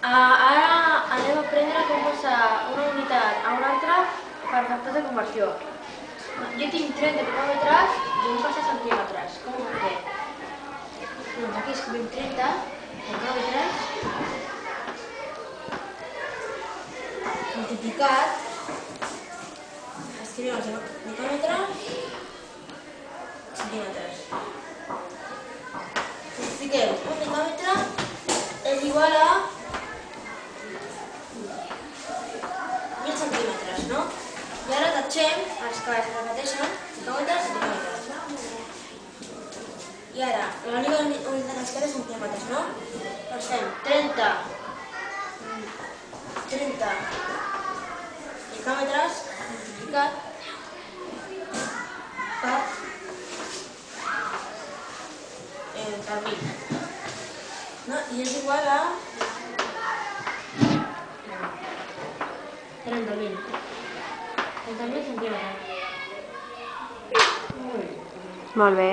Ara anem a aprendre com passar una unitat a una altra per factors de conversió. Jo tinc 30 quilòmetres i vull passar centímetres. Com ho puc fer? Doncs aquí escrivim 30 quilòmetres multiplicat, escrivim els micròmetres, centímetres. Multipliquem un micròmetre és igual a 1000 centímetres, no? I ara tatxem els que es repeteixen, micròmetres i micròmetres. I ara, l'única unitat que ens queda és centímetres, no? Doncs fem 30 micròmetres multiplicat per 1000. No? I és igual a 30.000 centímetres. Molt bé.